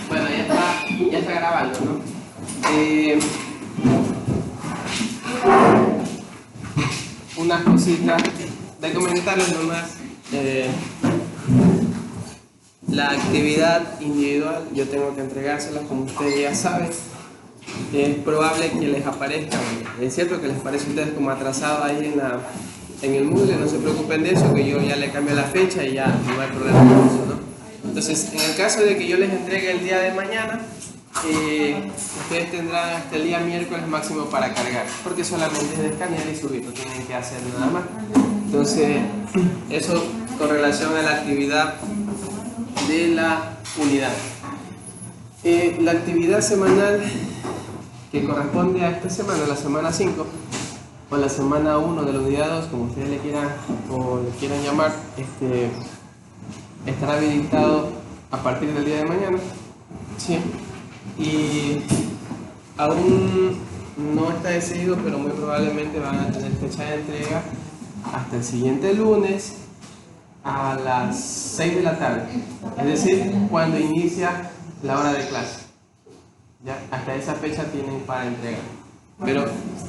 Bueno, ya está grabando, ¿no? Unas cositas de comentarles nomás. La actividad individual yo tengo que entregárselas, como ustedes ya saben. Es probable que les aparezca, es cierto que les parece a ustedes como atrasado ahí en el Moodle, no se preocupen de eso, que yo ya le cambio la fecha y ya no hay problema con eso, ¿no? Entonces, en el caso de que yo les entregue el día de mañana, ustedes tendrán hasta el día miércoles máximo para cargar, porque solamente es de escanear y subir, no tienen que hacer nada más. Entonces, eso con relación a la actividad de la unidad. La actividad semanal que corresponde a esta semana, la semana 5 o la semana 1 de la unidad 2, como ustedes le quieran llamar, estará habilitado a partir del día de mañana, ¿sí? Y aún no está decidido, pero muy probablemente van a tener fecha de entrega hasta el siguiente lunes a las 6 de la tarde, es decir, cuando inicia la hora de clase. ¿Ya? Hasta esa fecha tienen para entregar. Pero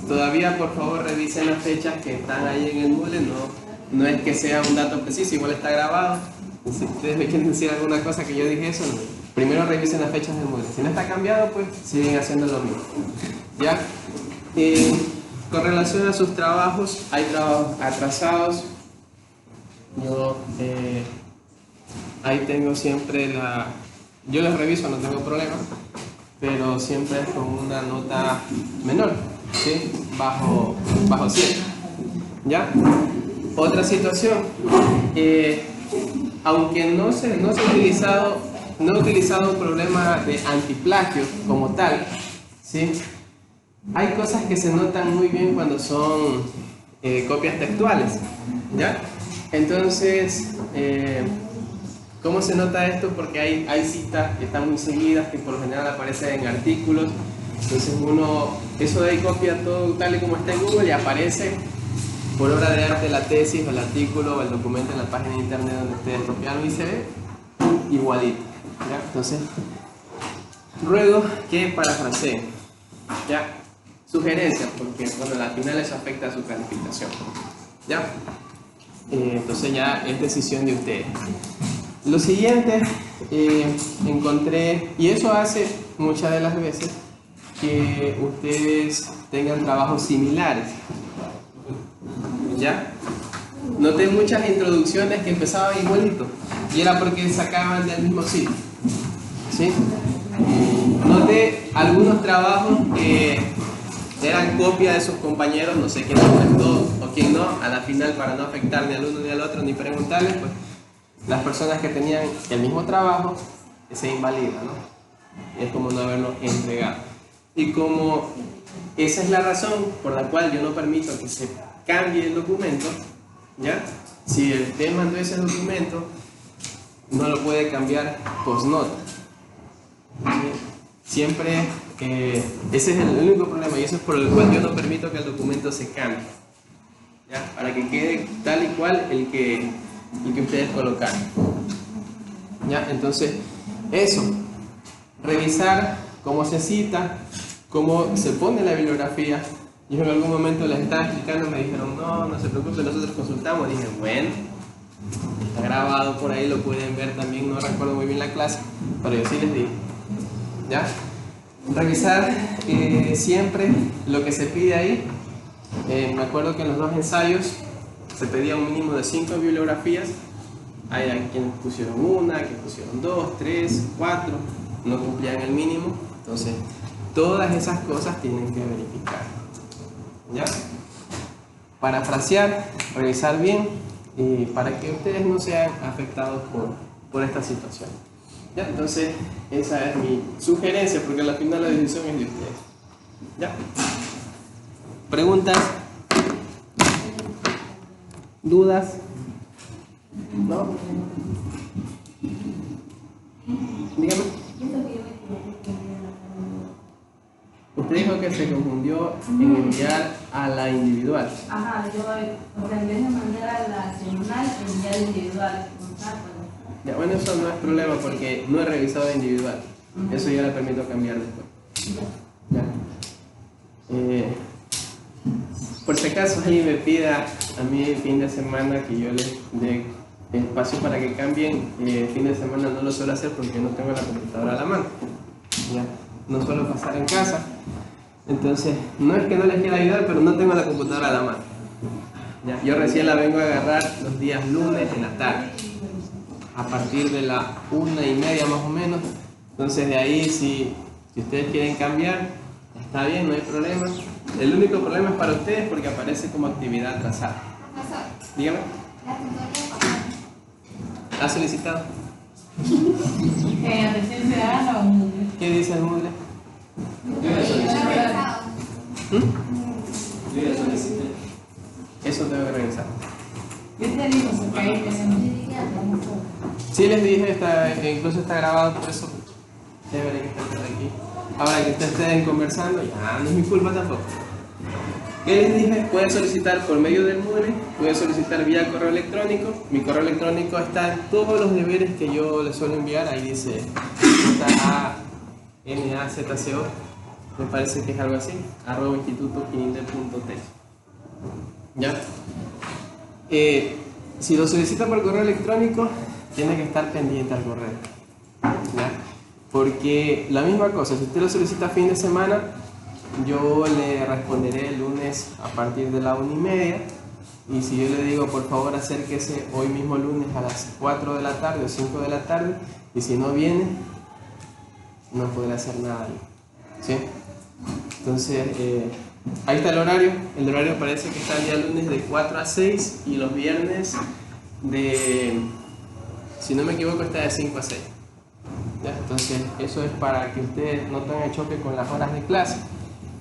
todavía, por favor, revisen las fechas que están ahí en el Moodle. No es que sea un dato preciso, igual está grabado. Si ustedes me quieren decir alguna cosa que yo dije eso, no. Primero revisen las fechas del Moodle. Si no está cambiado, pues siguen haciendo lo mismo. ¿Ya? Con relación a sus trabajos, hay trabajos atrasados. Yo ahí tengo siempre yo los reviso, no tengo problema, pero siempre es con una nota menor, ¿sí? Bajo 7. ¿Ya? Otra situación, aunque no he utilizado un problema de antiplagio como tal, ¿sí? Hay cosas que se notan muy bien cuando son copias textuales, ¿ya? Entonces, ¿cómo se nota esto? Porque hay citas que están muy seguidas, que por lo general aparecen en artículos. Entonces eso de ahí copia todo tal y como está en Google y aparece por obra de arte la tesis o el artículo o el documento en la página de internet donde ustedes copiaron y se ve igualito, ¿ya? Entonces, ruego que parafraseen, ¿ya? Sugerencias, porque bueno, al final eso afecta a su calificación, ¿ya? Entonces ya es decisión de ustedes. Lo siguiente, encontré, y eso hace muchas de las veces que ustedes tengan trabajos similares, ¿ya? Noté muchas introducciones que empezaban igualito y era porque sacaban del mismo sitio, ¿sí? Noté algunos trabajos que eran copia de sus compañeros, no sé quién aceptó o quién no, a la final, para no afectar ni al uno ni al otro ni preguntarles, pues las personas que tenían el mismo trabajo se invalida, ¿no? Es como no haberlo entregado. Y como esa es la razón por la cual yo no permito que se cambie el documento, ¿ya? Si usted mandó ese documento, no lo puede cambiar post-nota. Siempre, ese es el único problema y eso es por el cual yo no permito que el documento se cambie, ¿ya? Para que quede tal y cual el que ustedes colocaron, ¿ya? Entonces, eso, revisar cómo se cita, cómo se pone la bibliografía. Yo en algún momento les estaba explicando, me dijeron, no se preocupen, nosotros consultamos. Dije, bueno, está grabado por ahí, lo pueden ver también, no recuerdo muy bien la clase, pero yo sí les digo, ¿ya? Revisar siempre lo que se pide ahí. Me acuerdo que en los 2 ensayos se pedía un mínimo de 5 bibliografías. Hay quienes pusieron 1, quienes pusieron 2, 3, 4, no cumplían el mínimo. Entonces, todas esas cosas tienen que verificar, ¿Ya? Parafrasear, revisar bien, y para que ustedes no sean afectados por esta situación. ¿Ya? Entonces, esa es mi sugerencia, porque al final la decisión es de ustedes. ¿Ya? ¿Preguntas? ¿Dudas? ¿No? Dígame. Usted dijo que se confundió en enviar a la individual. Ajá, yo, o sea, en vez de mandar a la semanal, enviar individual. Ya, bueno, eso no es problema porque no he revisado la individual. Eso ya le permito cambiar después. ¿Ya? Por si acaso alguien me pida a mí el fin de semana que yo les dé espacio para que cambien, el fin de semana no lo suelo hacer porque no tengo la computadora a la mano. ¿Ya? No suelo pasar en casa. Entonces, no es que no les quiera ayudar, pero no tengo la computadora a la mano. ¿Ya? Yo recién la vengo a agarrar los días lunes en la tarde, a partir de la 1:30 más o menos. Entonces de ahí si ustedes quieren cambiar, está bien, no hay problema. El único problema es para ustedes porque aparece como actividad atrasada. Dígame. ¿Ha solicitado? Recién se haga o Moodle. ¿Qué dice el Moodle? Yo ya solicité. Yo ya solicité. Eso tengo que revisar. Yo te digo, porque ahí tenemos. Sí les dije, incluso está grabado, por eso debería que estén aquí. Ahora que ustedes estén conversando, ya no es mi culpa tampoco. ¿Qué les dije? Pueden solicitar por medio del Moodle, pueden solicitar vía correo electrónico. Mi correo electrónico está en todos los deberes que yo les suelo enviar. Ahí dice JANAZCO, me parece que es algo así, @institutokinder.tech. ¿Ya? Si lo solicita por correo electrónico, tiene que estar pendiente al correo. ¿Ya? Porque la misma cosa, si usted lo solicita fin de semana, yo le responderé el lunes a partir de la 1:30. Y si yo le digo, por favor, acérquese hoy mismo lunes a las 4 de la tarde o 5 de la tarde, y si no viene, no podré hacer nada ahí. ¿Sí? Entonces, ahí está el horario. El horario parece que está el día lunes de 4 a 6 y los viernes si no me equivoco, está de 5 a 6. ¿Ya? Entonces, eso es para que ustedes no tengan choque con las horas de clase.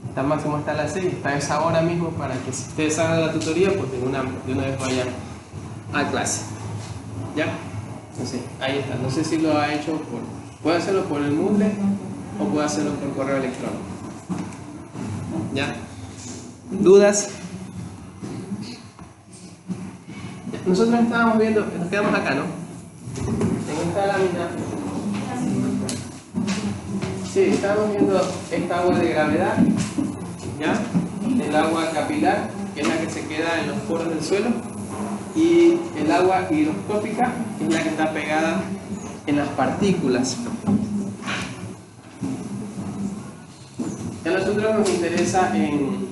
Está máximo hasta las 6, está a esa hora mismo para que si ustedes hagan la tutoría, pues de una vez vayan a clase. ¿Ya? Entonces, ahí está. No sé si lo ha hecho puede hacerlo por el Moodle o puede hacerlo por correo electrónico. ¿Ya? ¿Dudas? Nosotros estábamos viendo, nos quedamos acá, ¿no? En esta lámina. Sí, estábamos viendo esta agua de gravedad, ¿ya? El agua capilar, que es la que se queda en los poros del suelo, y el agua higroscópica, que es la que está pegada en las partículas. A nosotros nos interesa en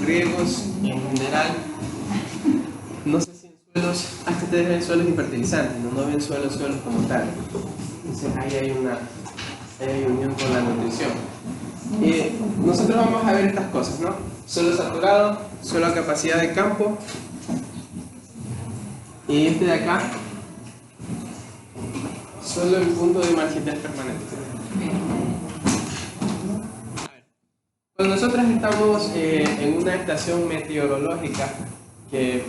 riegos en general. No sé si en suelos, hasta ustedes ven suelos hiperfertilizantes, no ven suelos como tal. Entonces ahí hay una unión con la nutrición. Nosotros vamos a ver estas cosas, ¿no? Suelo saturado, suelo a capacidad de campo, y este de acá, suelo en punto de marchitez permanente. Cuando nosotros estamos en una estación meteorológica que,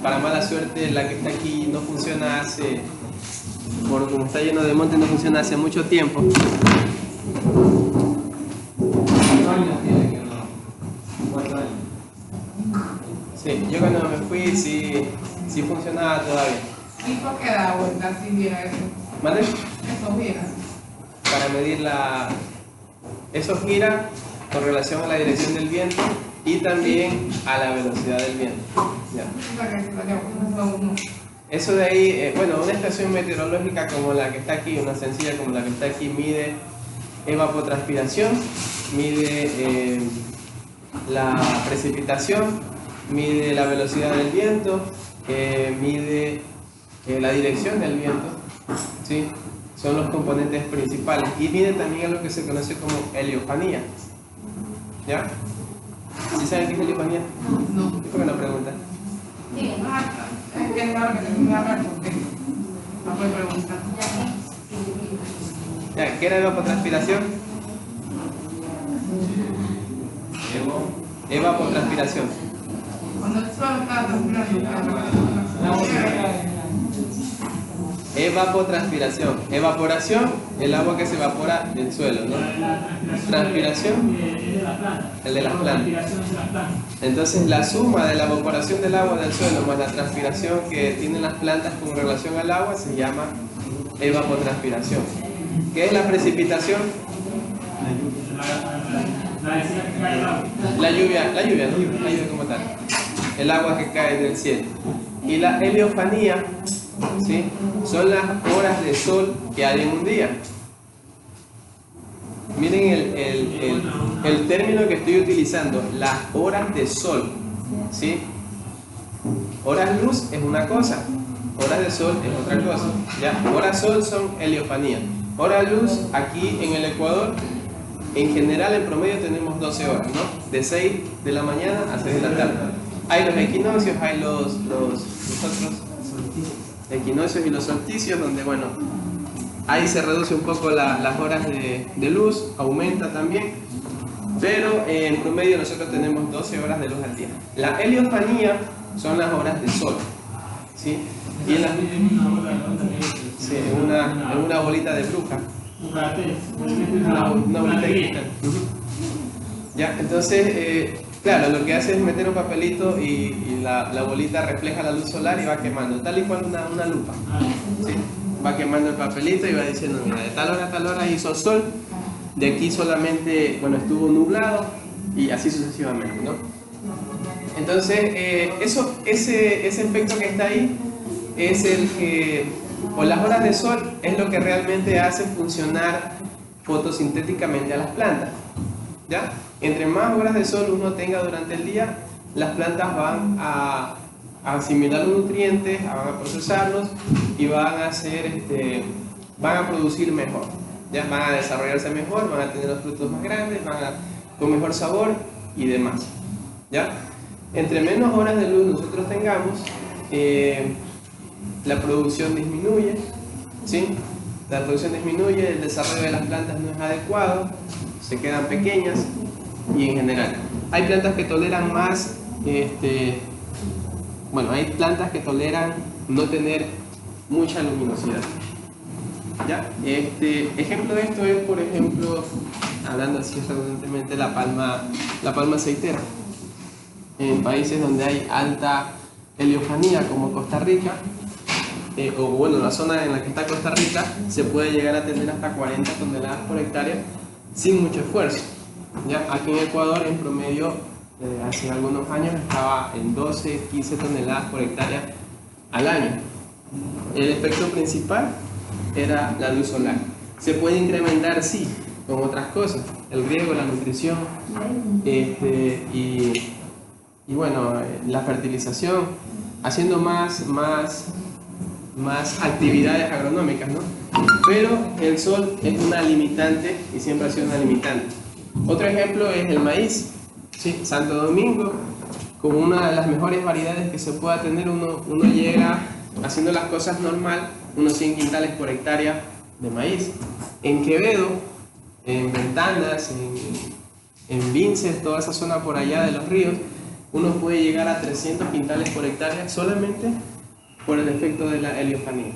para mala suerte, la que está aquí no funciona como está lleno de monte, no funciona hace mucho tiempo. 4 años tiene que no. 4 años. Sí, yo cuando me fui sí funcionaba todavía. ¿Y por qué da vuelta si viera eso? ¿Vale? Eso gira. Para medir eso gira con relación a la dirección del viento y también a la velocidad del viento. ¿Ya? Eso de ahí, bueno, una estación meteorológica como la que está aquí, una sencilla como la que está aquí, mide evapotranspiración, mide la precipitación, mide la velocidad del viento, mide la dirección del viento, ¿sí? Son los componentes principales, y mide también lo que se conoce como heliofanía. ¿Ya? ¿Sí saben qué es heliofanía? No. ¿Y por qué no preguntan? Es que es raro que te ponga a hablar porque no puedes preguntar. Ya, ¿qué era evapotranspiración? Evapotranspiración. Cuando el sol está transpirando, Evapotranspiración. Evaporación, el agua que se evapora del suelo, ¿no? Transpiración, el de las plantas. Entonces, la suma de la evaporación del agua del suelo más la transpiración que tienen las plantas con relación al agua se llama evapotranspiración. ¿Qué es la precipitación? La lluvia, ¿no? La lluvia como tal. El agua que cae del cielo. Y la heliofanía, ¿sí? Son las horas de sol que hay en un día. Miren el término que estoy utilizando, las horas de sol, ¿sí? Horas luz es una cosa, horas de sol es otra cosa. ¿Ya? Horas sol son heliofanía. Horas luz, aquí en el Ecuador, en general, en promedio tenemos 12 horas, ¿no? De 6 de la mañana a 6 de la tarde. Hay los equinoccios, hay los otros equinoccios y los solsticios, donde, bueno, ahí se reduce un poco las horas de luz, aumenta también, pero en promedio nosotros tenemos 12 horas de luz al día. La heliofanía son las horas de sol, ¿sí? Y en una bolita de bruja. Una bolita de cristal. Ya, entonces, claro, lo que hace es meter un papelito y la bolita refleja la luz solar y va quemando, tal y cual una lupa. ¿Sí? Va quemando el papelito y va diciendo, mira, de tal hora a tal hora hizo sol, de aquí solamente, bueno, estuvo nublado y así sucesivamente, ¿no? Entonces, ese efecto que está ahí es el que, o las horas de sol, es lo que realmente hace funcionar fotosintéticamente a las plantas. ¿Ya? Entre más horas de sol uno tenga durante el día, las plantas van a asimilar los nutrientes, van a procesarlos y van a producir mejor. ¿Ya? Van a desarrollarse mejor, van a tener los frutos más grandes, con mejor sabor y demás. ¿Ya? Entre menos horas de luz nosotros tengamos, la producción disminuye, ¿sí? La producción disminuye, el desarrollo de las plantas no es adecuado, se quedan pequeñas y en general. Hay plantas que toleran más, hay plantas que toleran no tener mucha luminosidad. ¿Ya? Ejemplo de esto es, por ejemplo, hablando así redundantemente, la palma aceitera. En países donde hay alta heliofanía como Costa Rica, la zona en la que está Costa Rica, se puede llegar a tener hasta 40 toneladas por hectárea sin mucho esfuerzo. ¿Ya? Aquí en Ecuador, en promedio, hace algunos años estaba en 12, 15 toneladas por hectárea al año. El efecto principal era la luz solar. Se puede incrementar, sí, con otras cosas, el riego, la nutrición, la fertilización, haciendo más actividades agronómicas, ¿no? Pero el sol es una limitante y siempre ha sido una limitante. Otro ejemplo es el maíz, ¿sí? Santo Domingo, con una de las mejores variedades que se pueda tener, uno llega haciendo las cosas normal, unos 100 quintales por hectárea de maíz. En Quevedo, en Ventanas, en Vinces, toda esa zona por allá de los ríos, uno puede llegar a 300 quintales por hectárea solamente por el efecto de la heliofanía.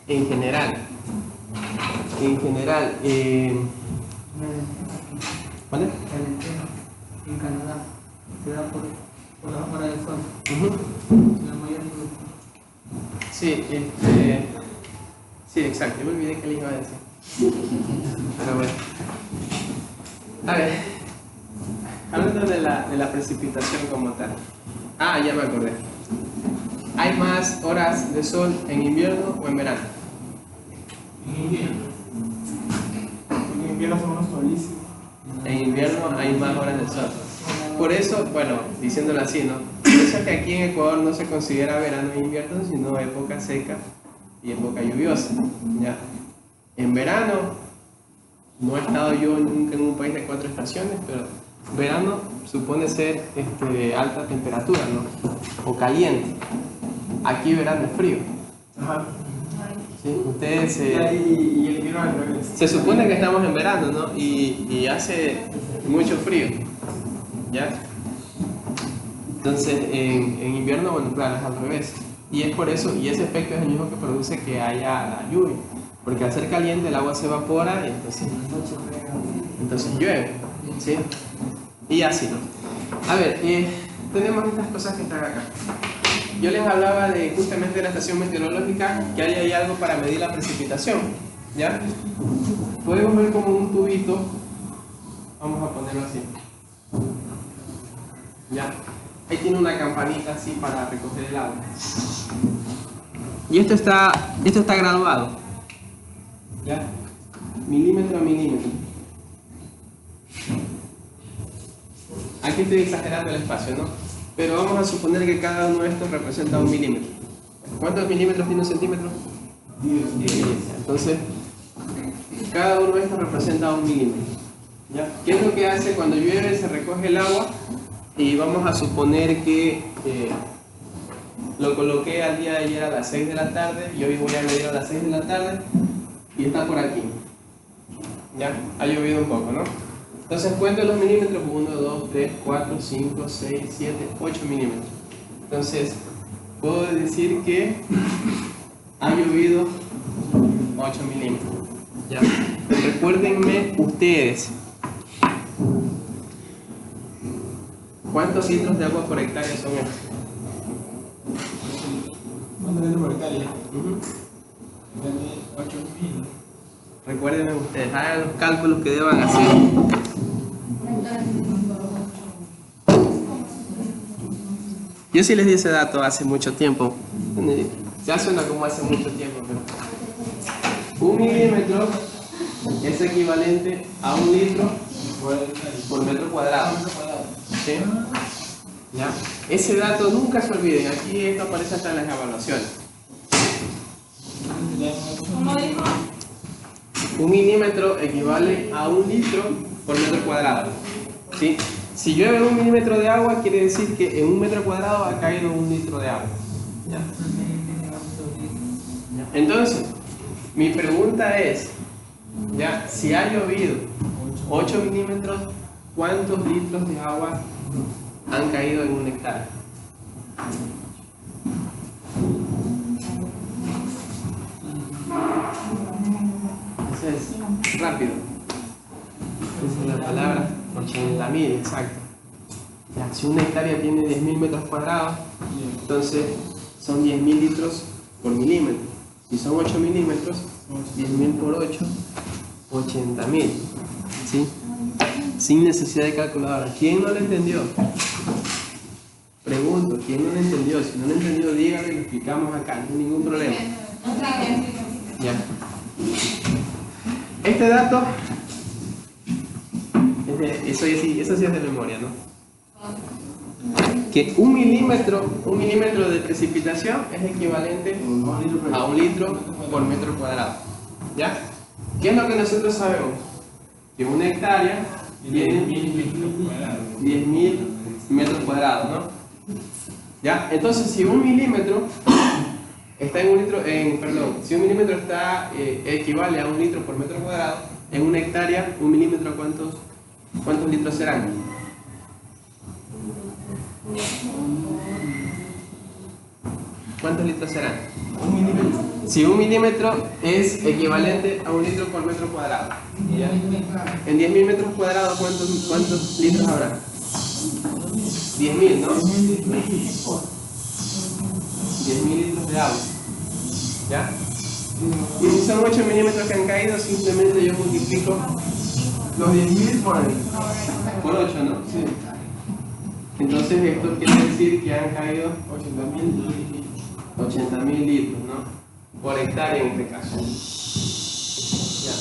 En general, ¿vale? En Canadá se da por las horas del sol. La mayoría. Sí, sí, exacto. Yo me olvidé que le iba a decir. Pero bueno. A ver, hablando de la precipitación como tal. Ah, ya me acordé. ¿Hay más horas de sol en invierno o en verano? En invierno. En invierno son unos solísimos. En invierno hay más horas de sol. Por eso, bueno, diciéndolo así, ¿no? Por eso es que aquí en Ecuador no se considera verano e invierno, sino época seca y época lluviosa. ¿Ya? En verano, no he estado yo nunca en un país de 4 estaciones, pero verano supone ser alta temperatura, ¿no? O caliente. Aquí verano es frío. Ajá. ¿Sí? Ustedes Y el invierno al revés. se supone que estamos en verano, ¿no? Y hace mucho frío, ¿ya? Entonces, en invierno, bueno, claro, es al revés. Y es por eso, y ese efecto es el mismo que produce que haya la lluvia. Porque al ser caliente el agua se evapora y entonces llueve, ¿sí? Y así, ¿no? A ver, tenemos estas cosas que están acá. Yo les hablaba de justamente la estación meteorológica, que hay ahí algo para medir la precipitación, ¿ya? Podemos ver como un tubito, vamos a ponerlo así, ¿ya? Ahí tiene una campanita así para recoger el agua. Y esto está graduado, ¿ya? Milímetro a milímetro. Aquí estoy exagerando el espacio, ¿no? Pero vamos a suponer que cada uno de estos representa 1 milímetro. ¿Cuántos milímetros tiene un centímetro? 10. Entonces, cada uno de estos representa 1 milímetro. ¿Ya? ¿Qué es lo que hace cuando llueve? Se recoge el agua y vamos a suponer que lo coloqué al día de ayer a las 6 de la tarde y hoy voy a medir a las 6 de la tarde y está por aquí. ¿Ya? Ha llovido un poco, ¿no? Entonces cuento los milímetros: 1, 2, 3, 4, 5, 6, 7, 8 milímetros. Entonces, puedo decir que ha llovido 8 milímetros. ¿Ya? Recuérdenme ustedes, ¿cuántos litros de agua por hectárea son estos? ¿Cuánto litros por hectárea? 8.000. Recuérdenme ustedes, hagan los cálculos que deban hacer. Yo sí les di ese dato hace mucho tiempo. Ya suena como hace mucho tiempo, pero 1 milímetro es equivalente a 1 litro por metro cuadrado. ¿Sí? ¿Ya? Ese dato nunca se olviden. Aquí esto aparece hasta en las evaluaciones. ¿Cómo dijo? 1 milímetro equivale a 1 litro por metro cuadrado. ¿Sí? Si llueve 1 milímetro de agua, quiere decir que en 1 metro cuadrado ha caído 1 litro de agua. ¿Ya? Entonces, mi pregunta es, ¿ya? Si ha llovido 8 milímetros, ¿cuántos litros de agua han caído en 1 hectárea? Eso es rápido. Esa es la palabra, 80.000, exacto. Ya, si 1 hectárea tiene 10.000 metros cuadrados, entonces son 10.000 litros por milímetro. Si son 8 milímetros, 10.000 por 8, 80.000. ¿Sí? Sin necesidad de calculadora. ¿Quién no lo entendió? Pregunto, ¿quién no lo entendió? Si no lo entendió, dígame, lo explicamos acá, no hay ningún problema. Ya. Este dato, eso sí es de memoria, ¿no? Que 1 milímetro de precipitación es equivalente a 1 litro por metro cuadrado. ¿Ya? ¿Qué es lo que nosotros sabemos? Que 1 hectárea tiene 10.000 metros cuadrados, ¿no? ¿Ya? Entonces, si 1 milímetro está en 1 litro, si 1 milímetro equivale a 1 litro por metro cuadrado, en 1 hectárea, 1 milímetro, ¿cuántos litros serán? ¿Cuántos litros serán? 1 milímetro. Si 1 milímetro es equivalente a 1 litro por metro cuadrado, ¿ya? En 10.000 metros cuadrados, ¿cuántos litros habrá? 10.000, ¿no? 10.000 litros de agua. ¿Ya? Y si son 8 milímetros que han caído, simplemente yo multiplico los 10.000 por 8, ¿no? Sí. Entonces esto quiere decir que han caído 80.000 litros, ¿no? Por hectárea en este caso. Ya.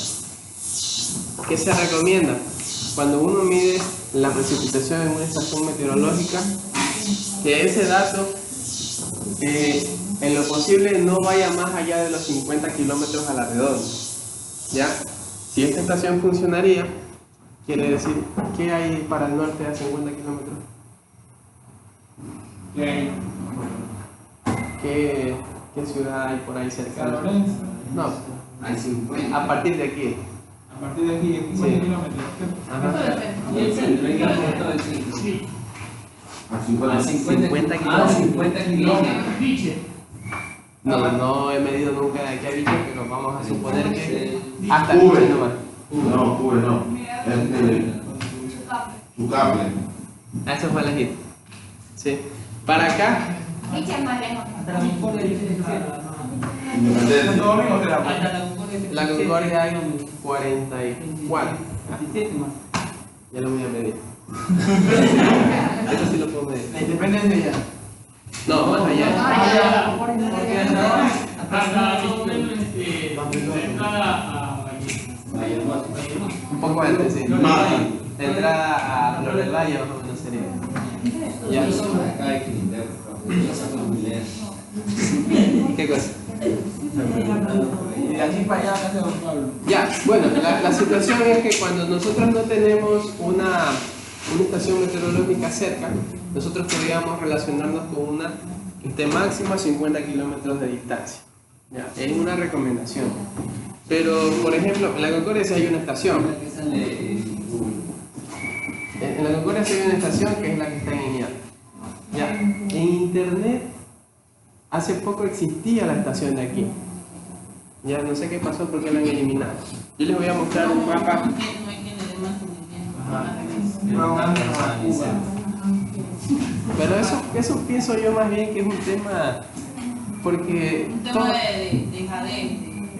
¿Qué se recomienda? Cuando uno mide la precipitación en una estación meteorológica, que ese dato en lo posible no vaya más allá de los 50 kilómetros a la redonda. ¿Ya? Si esta estación funcionaría, Quiere decir, ¿qué hay para el norte a 50 kilómetros? ¿Qué hay? ¿Qué ciudad hay por ahí cerca? San Lorenzo. No, Hay 50. a partir de aquí. A partir de aquí, 50 Sí. kilómetros. Ajá. Y el centro, el todo el centro. A 50. 50 Ah, 50 kilómetros. No he medido nunca de aquí a Viche, pero vamos a suponer que Sí. hasta Cubre. Viche nomás. No, cubre, no. Es de Chucaple. Eso fue elegir. Sí. Para acá, Echa más lejos. Hasta la Concordia dice 17. Independencia. Santo Domingo será. Hasta la Concordia dice la 17. Concordia hay 44. 17 más. Ya lo voy a medir. Eso sí lo puedo medir. La independencia ya. No, más allá. Porque hasta ahora, hasta Un poco antes, sí. Más. La entrada a Flor del Valle más o menos sería. Ya. Acá hay que limpiar, por favor. Ya sacan los mileros. ¿Qué cosa? Y de aquí para allá, acá se Don Pablo. Ya, bueno, la situación es que cuando nosotros no tenemos una estación meteorológica cerca, nosotros podríamos relacionarnos con una que esté máximo a 50 kilómetros de distancia. Ya, es una recomendación. Pero, por ejemplo, en la Concordia sí hay una estación. Que sale en Google. En la Concordia sí hay una estación que es la que está en Iñal. Ya, en internet hace poco existía la estación de aquí. Ya no sé qué pasó porque la han eliminado. Yo les voy a mostrar un mapa. Pero eso pienso yo más bien que es un tema porque, Un tema de jadeo.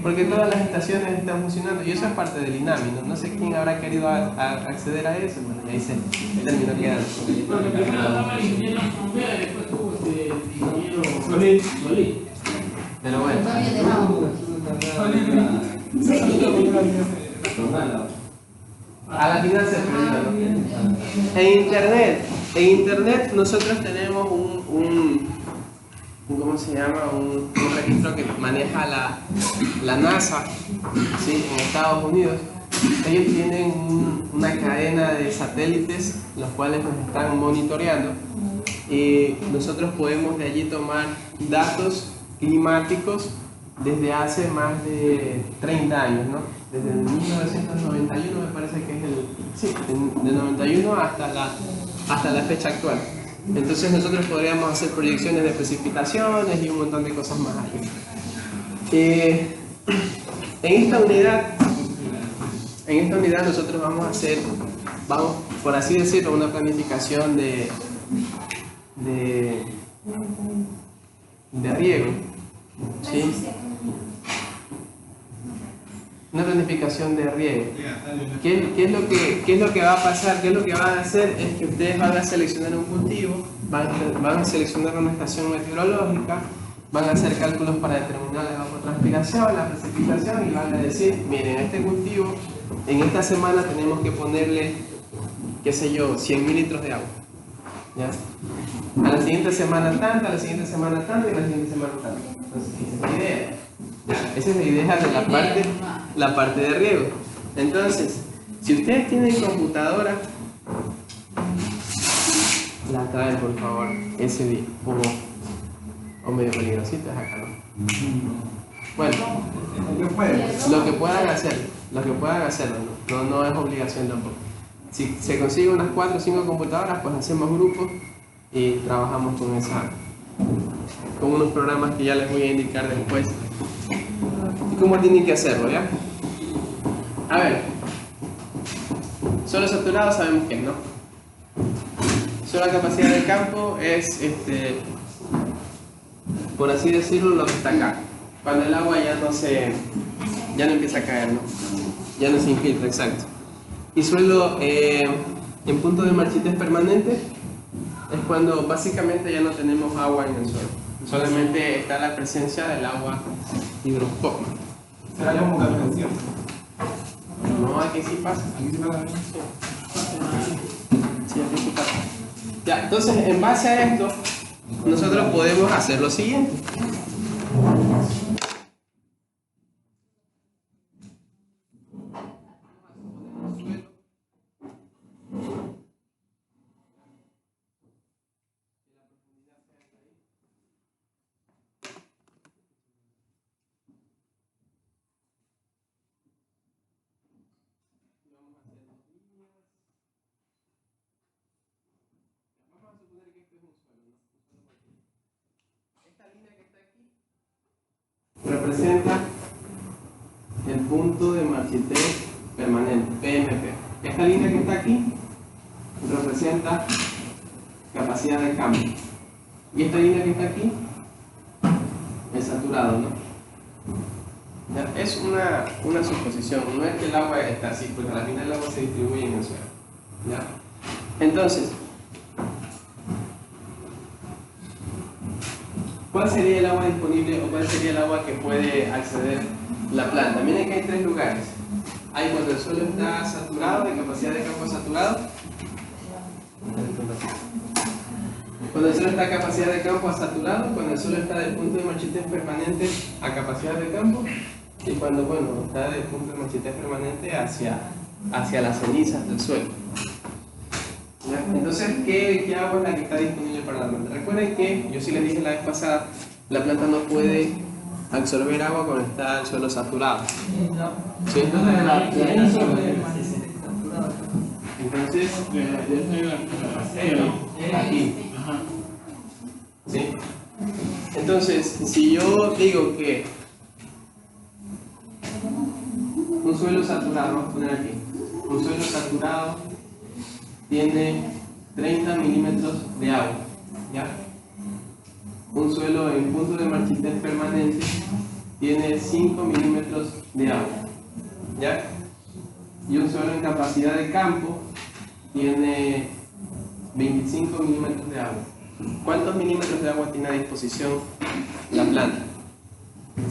porque todas las estaciones están funcionando y eso es parte del INAMI. No sé quién habrá querido acceder a eso, bueno, y ahí se terminó quedando. Pero bueno, Todavía dejamos. a la final se perdió, ¿no? En internet nosotros tenemos ¿cómo se llama? Un registro que maneja la NASA, ¿sí? En Estados Unidos. Ellos tienen una cadena de satélites los cuales nos están monitoreando y nosotros podemos de allí tomar datos climáticos desde hace más de 30 años, ¿no? Desde el 1991 me parece que es de 91 hasta la fecha actual. Entonces nosotros podríamos hacer proyecciones de precipitaciones y un montón de cosas más aquí. En esta unidad nosotros vamos por así decirlo, una planificación de riego, ¿sí? Una planificación de riego. ¿Qué es lo que va a pasar? ¿Qué es lo que van a hacer? Es que ustedes van a seleccionar un cultivo, van a seleccionar una estación meteorológica, van a hacer cálculos para determinar la evapotranspiración, la precipitación y van a decir, miren, este cultivo, en esta semana tenemos que ponerle, qué sé yo, 100.000 litros de agua. ¿Ya? A la siguiente semana tanto, a la siguiente semana tanto y a la siguiente semana tanto. Entonces, esa es la idea. Esa es la idea de la parte de riego. Entonces, si ustedes tienen computadora, la traen por favor ese día. O medio peligrositas acá, ¿no? Bueno, lo que puedan hacerlo, no es obligación tampoco. Si se consiguen unas 4 o 5 computadoras, pues hacemos grupos y trabajamos con unos programas que ya les voy a indicar después. ¿Y cómo tienen que hacerlo, ya? A ver, suelo saturado sabemos que no. Sola capacidad del campo es, por así decirlo, lo que está acá. Cuando el agua ya no empieza a caer, ¿no? Ya no se infiltra, exacto. Y suelo en punto de marchitez permanente es cuando básicamente ya no tenemos agua en el suelo. Solamente está la presencia del agua hidroscópica. Será como canción. No, aquí sí pasa. Aquí se paga. Sí, aquí sí pasa. Ya, entonces en base a esto, nosotros podemos hacer lo siguiente. esto es un suelo, ¿no? Esta línea que está aquí representa el punto de marchitez permanente, PMP. Esta línea que está aquí representa capacidad de campo. Y esta línea que está aquí, el saturado, ¿no? ¿Ya? Es una suposición, no es que el agua está así, porque al final el agua se distribuye en el suelo. ¿Ya? Entonces, ¿cuál sería el agua disponible o cuál sería el agua que puede acceder la planta? Miren que hay tres lugares. Hay cuando el suelo está saturado, de capacidad de campo saturado. Cuando el suelo está a capacidad de campo a saturado, cuando el suelo está del punto de marchitez permanente a capacidad de campo, y cuando, bueno, está del punto de marchitez permanente hacia las cenizas del suelo. ¿Ya? Entonces, ¿qué agua es la que está disponible para la planta? Recuerden que, yo sí les dije la vez pasada, la planta no puede absorber agua cuando está el suelo saturado. ¿Sí? Entonces, aquí. ¿Sí? Entonces, si yo digo que un suelo saturado, vamos a poner aquí, un suelo saturado tiene 30 milímetros de agua, ¿ya? Un suelo en punto de marchitez permanente tiene 5 milímetros de agua, ¿ya? Y un suelo en capacidad de campo tiene 25 milímetros de agua. ¿Cuántos milímetros de agua tiene a disposición la planta?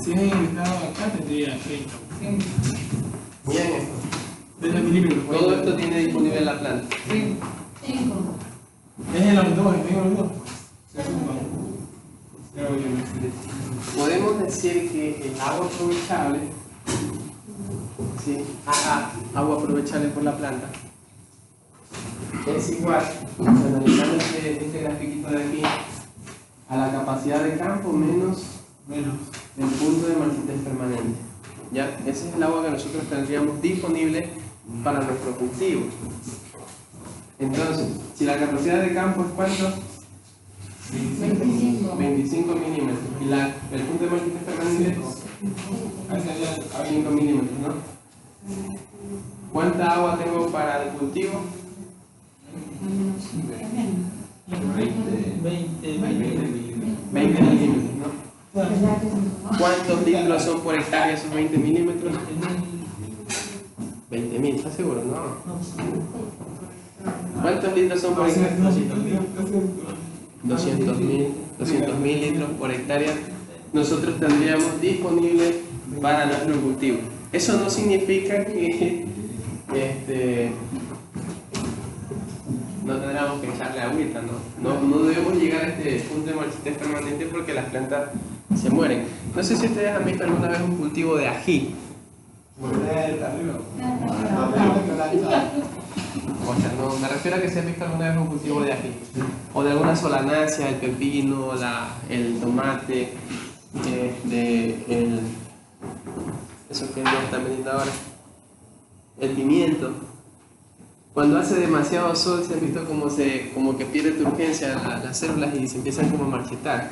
Si es en el estado acá tendría 30. Bien, esto. 30 milímetros. Todo esto tiene disponible la planta. 5. Es en los dos, en los dos. Podemos decir que el agua aprovechable, ¿sí? Agua aprovechable por la planta, es igual, analizando este grafiquito de aquí, a la capacidad de campo menos el punto de marchitez permanente. ¿Ya? Ese es el agua que nosotros tendríamos disponible para nuestro cultivo. Entonces, si la capacidad de campo es ¿cuánto? 25 milímetros. Y el punto de marchitez permanente es 5 milímetros, ¿no? ¿Cuánta agua tengo para el cultivo? 20 milímetros, ¿no? ¿Cuántos litros son por hectárea esos 20 milímetros? 20.000, ¿estás seguro? No. ¿Cuántos litros son por hectárea? 200.000 litros por hectárea nosotros tendríamos disponible para nuestro cultivo. Eso no significa que no tendríamos que echarle agüita, no debemos llegar a este punto de marchitez permanente porque las plantas se mueren. No sé si ustedes han visto alguna vez un cultivo de ají. O sea, no, me refiero a que se ha visto alguna vez un cultivo de ají. O de alguna solanácea, el pepino, el tomate, eso que nos están vendiendo ahora, el pimiento. Cuando hace demasiado sol se ha visto como que pierde turgencia las células y se empiezan como a marchitar.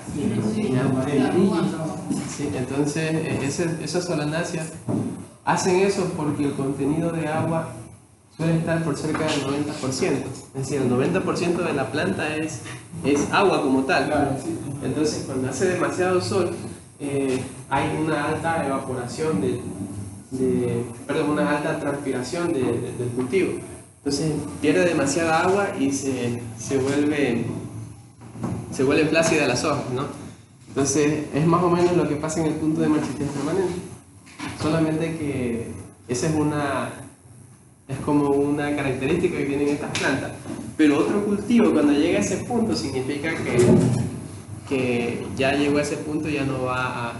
Sí, entonces esas solanáceas hacen eso porque el contenido de agua suele estar por cerca del 90%. Es decir, el 90% de la planta es agua como tal. Entonces, cuando hace demasiado sol, hay una alta evaporación una alta transpiración del cultivo. Entonces, pierde demasiada agua y se vuelven flácidas las hojas, ¿no? Entonces, es más o menos lo que pasa en el punto de marchitez permanente. Solamente que esa es como una característica que tienen estas plantas. Pero otro cultivo, cuando llega a ese punto, significa que ya llegó a ese punto y ya no va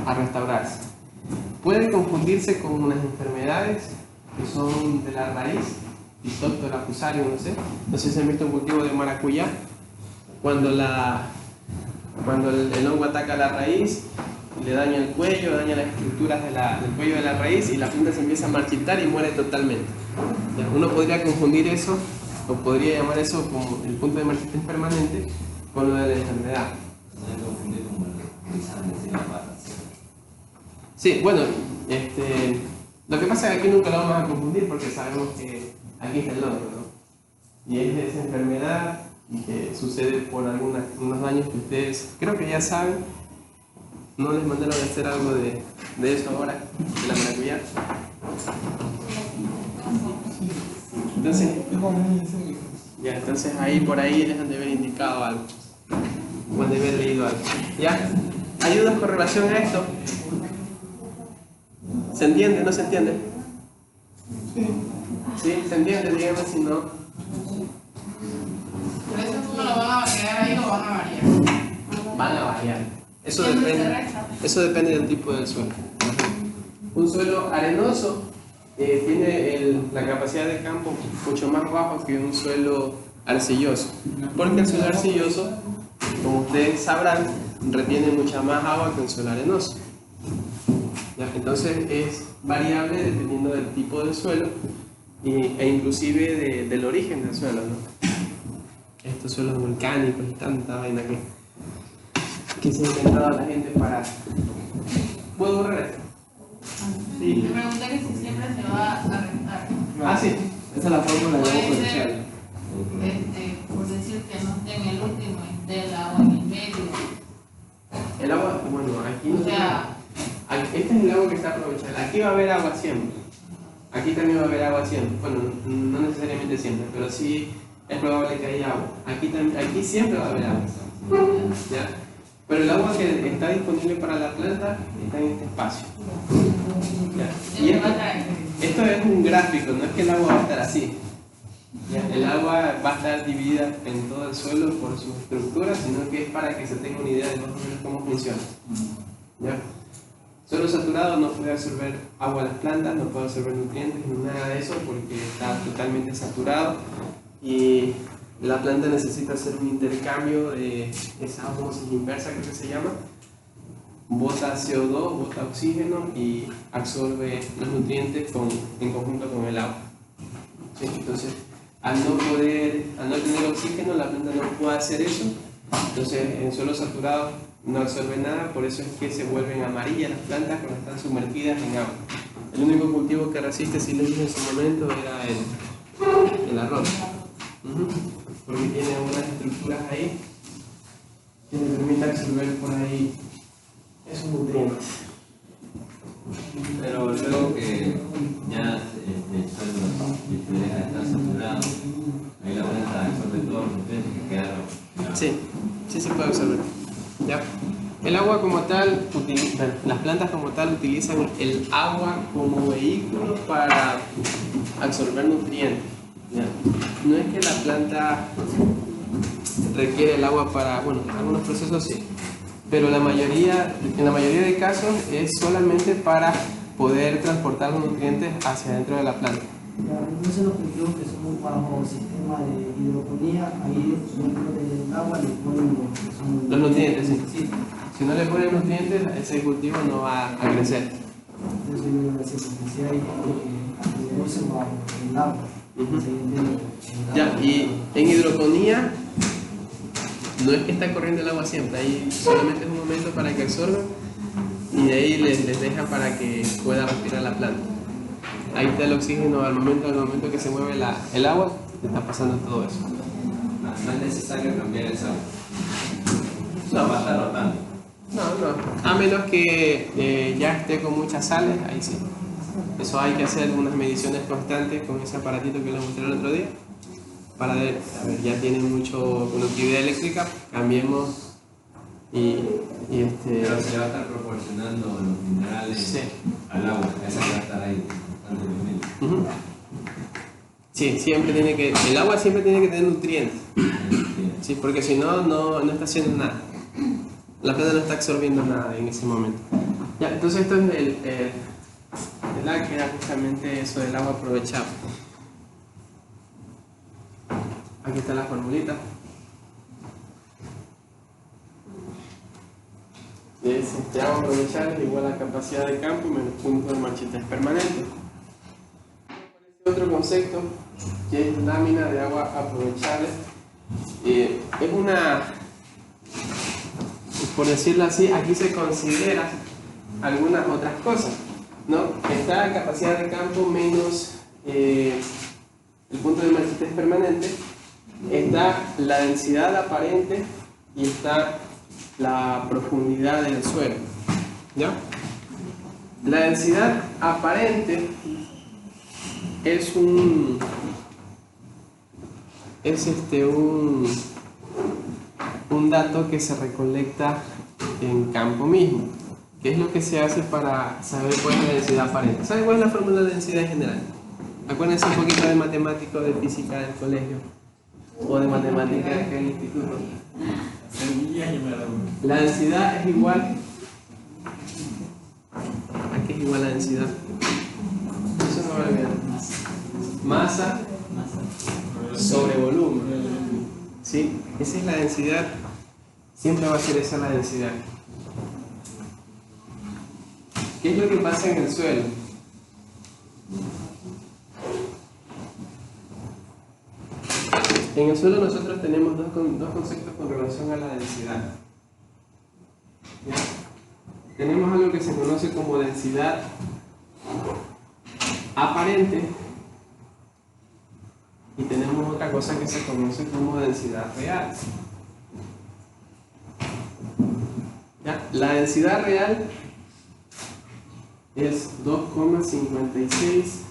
a restaurarse. Puede confundirse con unas enfermedades que son de la raíz, Phytophthora fusarium, no sé si han visto un cultivo de maracuyá, cuando el hongo ataca la raíz, le daña el cuello, daña las estructuras del cuello de la raíz y la planta se empieza a marchitar y muere totalmente. Uno podría confundir eso o podría llamar eso como el punto de marchitez permanente con lo de la enfermedad. Sí, bueno, lo que pasa es que aquí nunca lo vamos a confundir porque sabemos que aquí está el nombre, ¿no? Y es esa enfermedad que sucede por unos daños que ustedes creo que ya saben. ¿No les mandaron a hacer algo de eso ahora, de la maracuyá? Entonces ahí por ahí les han de haber indicado algo, o han de haber leído algo. ¿Ya? ¿Ayudas con relación a esto? ¿Se entiende? ¿No se entiende? ¿Sí? ¿Se entiende? Díganme si no. ¿Por eso tú no lo van a quedar ahí o van a variar? Van a variar. Eso depende del tipo del suelo. Un suelo arenoso tiene la capacidad de campo mucho más bajo que un suelo arcilloso. Porque el suelo arcilloso, como ustedes sabrán, retiene mucha más agua que un suelo arenoso. ¿Ya? Entonces es variable dependiendo del tipo del suelo e inclusive del origen del suelo, ¿no? Estos suelos volcánicos y tanta vaina que se ha inventado la gente para... ¿Puedo borrar esto? Sí. Me pregunté que si siempre se va a rentar. Ah, sí. Esa es la fórmula de agua Puede potencial. ser, por decir que no esté en el último, esté el agua en el medio. El agua, bueno, aquí no... O sea, este es el agua que está aprovechada. Aquí va a haber agua siempre. Aquí también va a haber agua siempre. Bueno, no necesariamente siempre, pero sí es probable que haya agua. Aquí siempre va a haber agua. ¿Ya? Pero el agua que está disponible para la planta está en este espacio. ¿Ya? Y esto es un gráfico, no es que el agua va a estar así. ¿Ya? El agua va a estar dividida en todo el suelo por su estructura, sino que es para que se tenga una idea de más o menos cómo funciona. ¿Ya? Suelo saturado no puede absorber agua a las plantas, no puede absorber nutrientes ni nada de eso porque está totalmente saturado y la planta necesita hacer un intercambio de esa osmosis inversa, creo que se llama. Bota CO2, bota oxígeno y absorbe los nutrientes en conjunto con el agua. ¿Sí? Entonces, al no tener oxígeno, la planta no puede hacer eso. Entonces, en suelo saturado no absorbe nada, por eso es que se vuelven amarillas las plantas cuando están sumergidas en agua. El único cultivo que resiste, si les dije en su momento, era el arroz. Porque tiene unas estructuras ahí que le permiten absorber por ahí esos nutrientes. Pero luego que ya el suelo deja de estar saturado, ahí la planta absorbe todos los nutrientes que quedaron. Sí se puede absorber. ¿Ya? El agua como tal, las plantas como tal utilizan el agua como vehículo para absorber nutrientes. ¿Ya? No es que la planta requiere el agua para, bueno, algunos procesos sí, pero en la mayoría de casos es solamente para poder transportar los nutrientes hacia dentro de la planta. Entonces los cultivos que son bajo sistema de hidroponía, ahí dentro del agua le ponen los nutrientes, sí. Si no le ponen nutrientes, ese cultivo no va a crecer. Entonces yo iba a decir, porque si hay uso bajo el agua. Ya, y en hidroponía no es que está corriendo el agua siempre, ahí solamente es un momento para que absorban y de ahí les deja para que pueda respirar la planta. Ahí está el oxígeno al momento que se mueve el agua, está pasando todo eso. No es necesario cambiar el agua. No, va a estar rotando. No, a menos que ya esté con muchas sales, ahí sí. Eso hay que hacer unas mediciones constantes con ese aparatito que les mostré el otro día para ver, ya tiene mucho conductividad eléctrica, cambiemos Pero se le va a estar proporcionando los minerales al agua, esa que va a estar ahí constantemente. Sí, el agua siempre tiene que tener nutrientes, sí, porque si no está haciendo nada. La planta no está absorbiendo nada en ese momento. Ya, entonces esto es el A, que era justamente eso del agua aprovechado. Aquí está la formulita. Es agua aprovechable es igual a capacidad de campo menos punto de marchitez permanente. Otro concepto, que es lámina de agua aprovechable. Es una, por decirlo así, aquí se considera algunas otras cosas, ¿no? Está la capacidad de campo menos el punto de marchitez permanente, está la densidad aparente y está la profundidad del suelo, ¿ya? La densidad aparente es un dato que se recolecta en campo mismo. ¿Qué es lo que se hace para saber cuál es la densidad aparente? ¿Saben cuál es la fórmula de densidad en general? Acuérdense un poquito de matemático, de física del colegio o de matemática del instituto. La densidad es igual. ¿A qué es igual la densidad? Eso no va a olvidar. Masa sobre volumen. ¿Sí? Esa es la densidad. Siempre va a ser esa la densidad. ¿Qué es lo que pasa en el suelo? En el suelo nosotros tenemos dos conceptos con relación a la densidad. ¿Ya? Tenemos algo que se conoce como densidad aparente y tenemos otra cosa que se conoce como densidad real. ¿Ya? La densidad real es 2,56.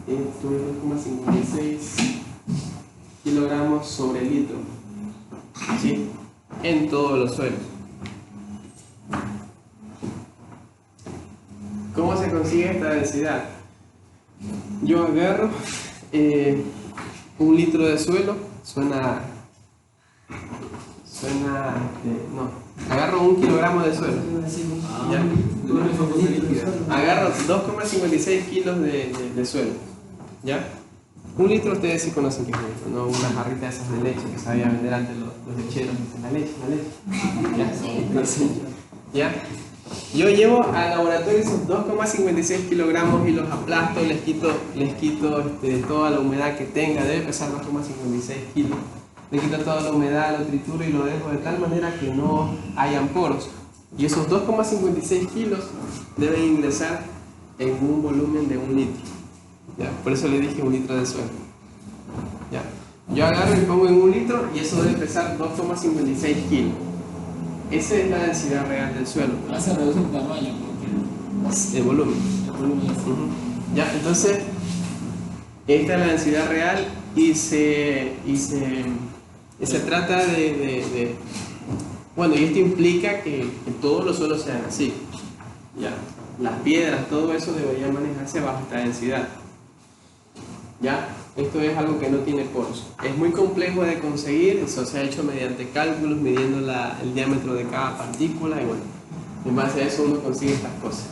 Esto es 2,56 kilogramos sobre litro, ¿sí? En todos los suelos. ¿Cómo se consigue esta densidad? Yo agarro un litro de suelo, agarro 1 kilogramo de suelo, ¿ya? Agarro 2,56 kilos de suelo, ¿ya? 1 litro ustedes sí conocen que es un litro, no una jarrita de esas de leche que sabían vender antes los lecheros, dicen la leche, ¿ya? Yo llevo al laboratorio esos 2,56 kilogramos y los aplasto, les quito toda la humedad que tenga, debe pesar 2,56 kilos. Le quito toda la humedad, lo trituro y lo dejo de tal manera que no hayan poros. Y esos 2,56 kilos deben ingresar en un volumen de 1 litro. ¿Ya? Por eso le dije 1 litro de suelo. ¿Ya? Yo agarro y pongo en 1 litro y eso debe pesar 2,56 kilos. Esa es la densidad real del suelo. Se reduce el tamaño porque El volumen. ¿Ya? Entonces, esta es la densidad real y se trata de bueno, y esto implica que todos los suelos sean así. ¿Ya? Las piedras, todo eso debería manejarse bajo esta densidad. ¿Ya? Esto es algo que no tiene poros. Es muy complejo de conseguir, eso se ha hecho mediante cálculos, midiendo el diámetro de cada partícula y bueno, en base a eso uno consigue estas cosas.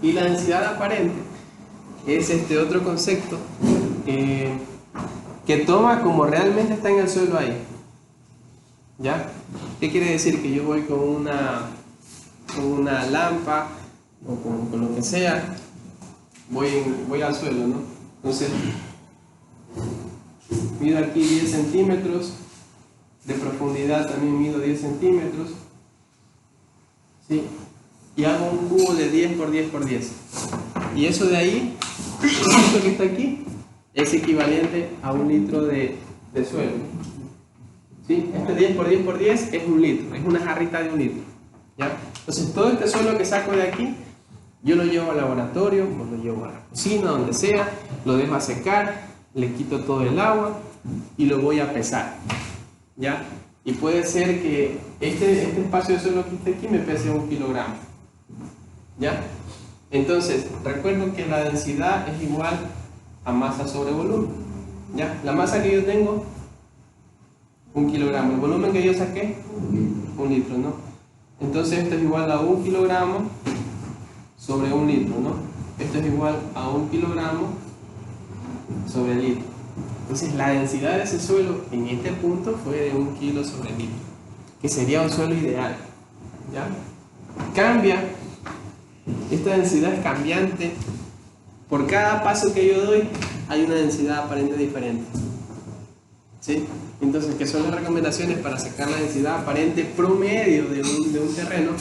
Y la densidad aparente es otro concepto que toma como realmente está en el suelo ahí. ¿Ya? ¿Qué quiere decir? Que yo voy con una lámpara o con lo que sea, voy al suelo, ¿no? Entonces, mido aquí 10 centímetros, de profundidad también mido 10 centímetros, ¿sí? Y hago un cubo de 10 por 10 por 10. Y eso de ahí, esto que está aquí, es equivalente a 1 litro de suelo. ¿Sí? Este 10 por 10 por 10 es 1 litro, es una jarrita de 1 litro. ¿Ya? Entonces todo este suelo que saco de aquí, yo lo llevo al laboratorio, o lo llevo a la cocina, donde sea, lo dejo a secar, le quito todo el agua y lo voy a pesar. ¿Ya? Y puede ser que este espacio de suelo que está aquí me pese 1 kilogramo. ¿Ya? Entonces, recuerdo que la densidad es igual a masa sobre volumen. ¿Ya? La masa que yo tengo, 1 kilogramo. El volumen que yo saqué, 1 litro, ¿no? Entonces esto es igual a 1 kilogramo sobre 1 litro, ¿no? Esto es igual a 1 kilogramo sobre litro. Entonces la densidad de ese suelo en este punto fue de 1 kilo sobre litro, que sería un suelo ideal. ¿Ya? Cambia, esta densidad es cambiante Por cada paso que yo doy, hay una densidad aparente diferente. ¿Sí? Entonces, ¿qué son las recomendaciones para sacar la densidad aparente promedio de un terreno?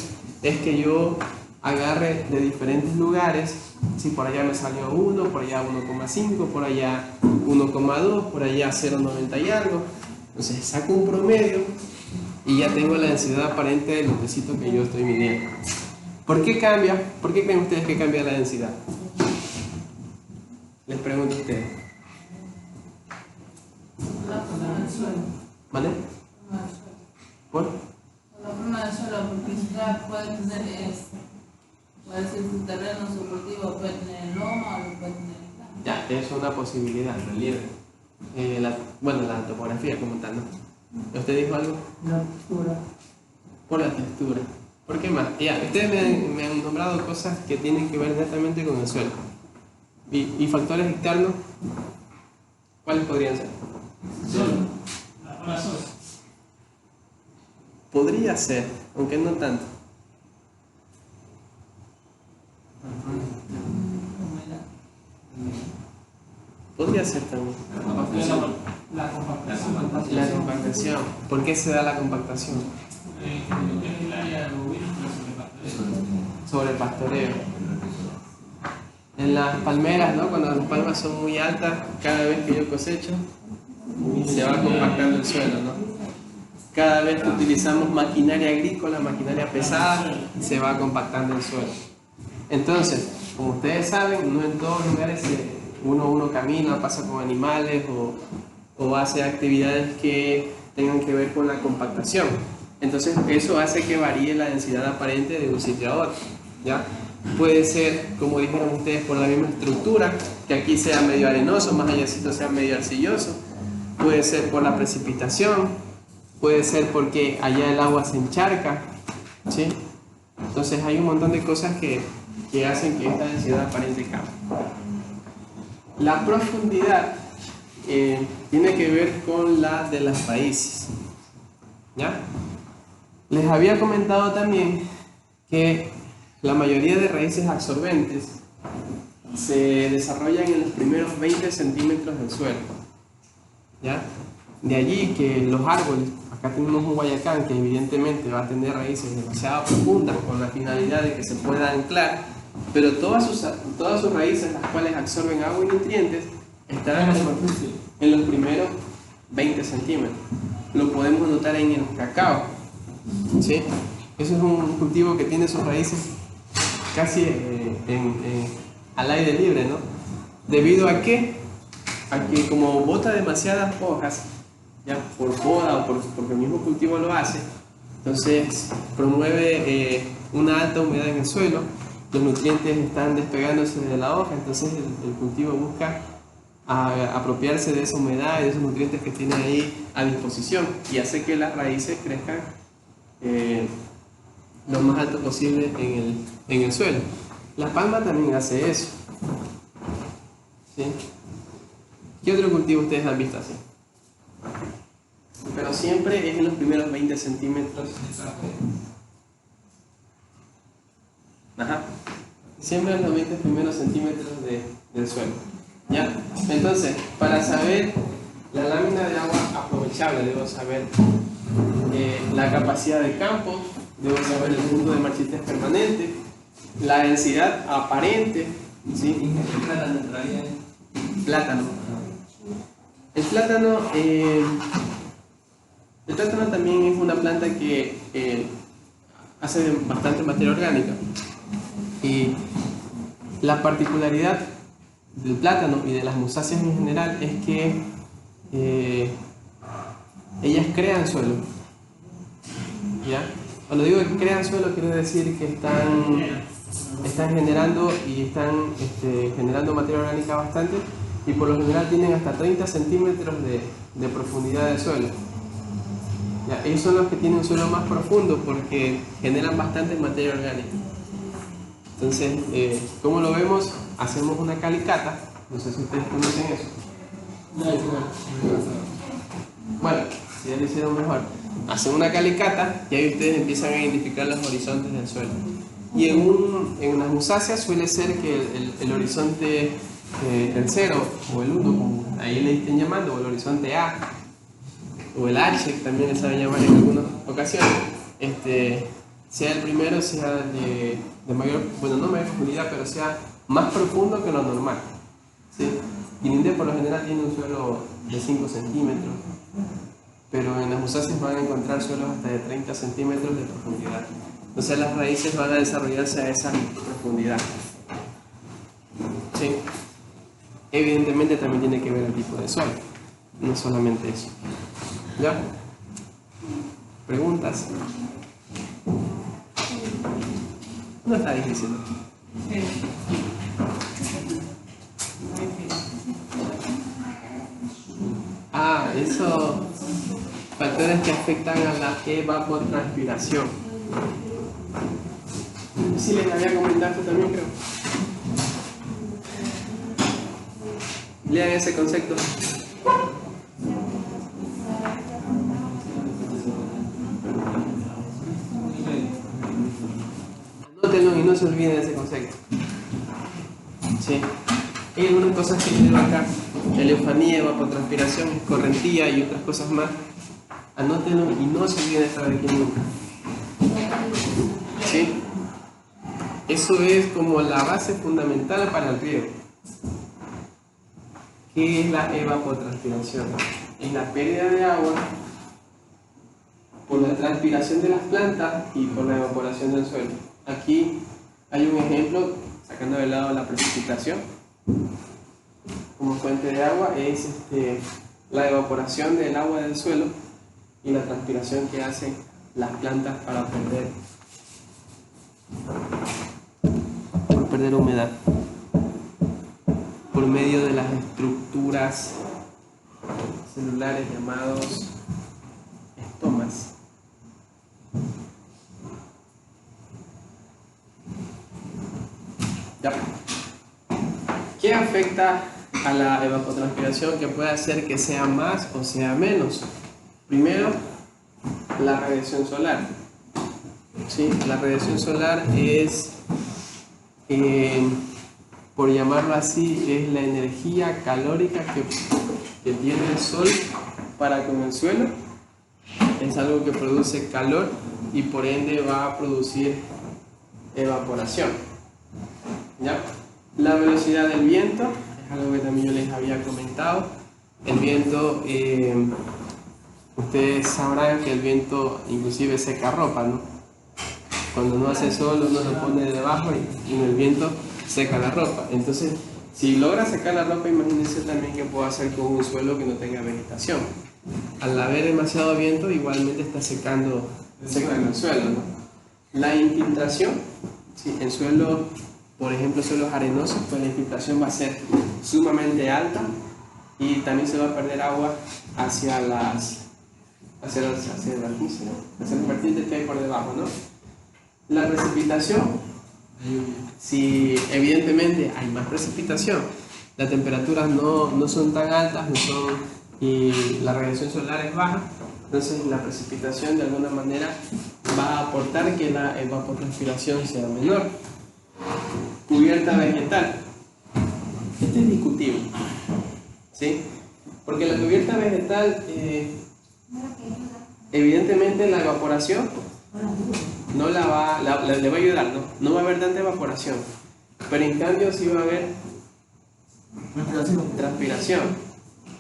Es que yo agarre de diferentes lugares. Si por allá me salió 1, por allá 1,5, por allá 1,2, por allá 0,90 y algo. Entonces saco un promedio y ya tengo la densidad aparente del lotecito que yo estoy midiendo. ¿Por qué cambia? ¿Por qué creen ustedes que cambia la densidad? Les pregunto a ustedes. La forma del suelo. ¿Vale? ¿Por? La forma del suelo, porque ya puede tener puede ser un terreno, su cultivo puede tener loma o puede tener campo. Ya, es una posibilidad, relieve. Bueno, la topografía como tal, ¿no? ¿Usted dijo algo? La textura. Por la textura. ¿Por qué más? Ya, ustedes me han nombrado cosas que tienen que ver netamente con el suelo. ¿Y factores externos? ¿Cuáles podrían ser? Sol. La sol. Podría ser, aunque no tanto. Podría ser también. La compactación. La compactación. ¿Por qué se da la compactación? Es el área de bovinos, pero Sobre el pastoreo. En las palmeras, ¿no? Cuando las palmas son muy altas, cada vez que yo cosecho, se va compactando el suelo, ¿no? Cada vez que utilizamos maquinaria agrícola, maquinaria pesada, se va compactando el suelo. Entonces, como ustedes saben, no en todos los lugares uno camina, pasa con animales o hace actividades que tengan que ver con la compactación. Entonces, eso hace que varíe la densidad aparente de un sitio a otro, ¿ya? Puede ser, como dijeron ustedes, por la misma estructura, que aquí sea medio arenoso, más allá sea medio arcilloso. Puede ser por la precipitación, puede ser porque allá el agua se encharca, ¿sí? Entonces hay un montón de cosas que hacen que esta densidad aparente cambie. La profundidad tiene que ver con la de las raíces, ¿ya? Les había comentado también que la mayoría de raíces absorbentes se desarrollan en los primeros 20 centímetros del suelo, ¿ya? De allí que los árboles, acá tenemos un guayacán que evidentemente va a tener raíces demasiado profundas con la finalidad de que se pueda anclar, pero todas sus raíces, las cuales absorben agua y nutrientes, estarán en los primeros 20 centímetros. Lo podemos notar en el cacao, ¿sí? Eso es un cultivo que tiene sus raíces casi al aire libre, ¿no? ¿Debido a qué? A que como bota demasiadas hojas, ya por poda o porque el mismo cultivo lo hace, entonces promueve una alta humedad en el suelo, los nutrientes están despegándose de la hoja, entonces el cultivo busca apropiarse de esa humedad y de esos nutrientes que tiene ahí a disposición y hace que las raíces crezcan lo más alto posible en el suelo. La palma también hace eso, ¿sí? ¿Qué otro cultivo ustedes han visto así? Pero siempre es en los primeros 20 centímetros. Ajá. Siempre en los 20 primeros centímetros del suelo, ¿ya? Entonces, para saber la lámina de agua aprovechable, debo saber la capacidad de campo, debo saber el punto de marchitez permanente, la densidad aparente, ¿sí? Plátano. El plátano también es una planta que hace bastante materia orgánica. Y la particularidad del plátano y de las musáceas en general es que ellas crean suelo, ¿ya? Cuando digo que crean suelo, quiero decir que están generando y están generando materia orgánica bastante, y por lo general tienen hasta 30 centímetros de profundidad del suelo. ¿Ya? Ellos son los que tienen un suelo más profundo porque generan bastante materia orgánica. Entonces, ¿cómo lo vemos? Hacemos una calicata, no sé si ustedes conocen eso. Bueno, si ya lo hicieron mejor. Hacen una calicata y ahí ustedes empiezan a identificar los horizontes del suelo. Y en las musáceas suele ser que el horizonte, el 0 o el 1, como ahí le estén llamando, o el horizonte A, o el H, que también le saben llamar en algunas ocasiones, sea el primero, sea de mayor, bueno, no mayor profundidad, pero sea más profundo que lo normal. ¿Sí? Guinindé por lo general tiene un suelo de 5 centímetros, pero en las musáceas van a encontrar suelos hasta de 30 centímetros de profundidad. Entonces las raíces van a desarrollarse a esa profundidad. ¿Sí? Evidentemente también tiene que ver el tipo de suelo, no solamente eso. ¿Ya? ¿Preguntas? No está difícil. Sí. Eso, factores que afectan a la evapotranspiración. Sí, les había comentado esto también, creo. Lean ese concepto. Anótenlo y no se olviden de ese concepto. Sí. Hay algunas cosas que tengo acá: heliofanía, evapotranspiración, escorrentía y otras cosas más. Anótenlo y no se olviden de saber aquí nunca. ¿Sí? Eso es como la base fundamental para el riego. ¿Qué es la evapotranspiración? Es la pérdida de agua por la transpiración de las plantas y por la evaporación del suelo. Aquí hay un ejemplo, sacando de lado la precipitación como fuente de agua, es la evaporación del agua del suelo y la transpiración que hacen las plantas para perder humedad por medio de las estructuras celulares llamados estomas. ¿Ya? ¿Qué afecta a la evapotranspiración que puede hacer que sea más o sea menos? Primero, la radiación solar. ¿Sí? La radiación solar es, por llamarlo así, es la energía calórica que tiene el sol para con el suelo. Es algo que produce calor y por ende va a producir evaporación. ¿Ya? La velocidad del viento es algo que también yo les había comentado. El viento, ustedes sabrán que el viento inclusive seca ropa, ¿no? Cuando no hace sol uno lo pone debajo y el viento seca la ropa. Entonces, si logra secar la ropa, imagínense también qué puedo hacer con un suelo que no tenga vegetación. Al haber demasiado viento, igualmente está secando el suelo, ¿no? La infiltración, ¿sí? En suelo, por ejemplo, suelos arenosos, pues la infiltración va a ser sumamente alta y también se va a perder agua hacia las vertientes que hay por debajo, ¿no? La precipitación, si evidentemente hay más precipitación, las temperaturas no son tan altas, y la radiación solar es baja, entonces la precipitación de alguna manera va a aportar que la evapotranspiración sea menor. Cubierta vegetal. Esto es discutible, ¿sí? Porque la cubierta vegetal, evidentemente la evaporación no le va a ayudar, no va a haber tanta evaporación, pero en cambio sí va a haber transpiración.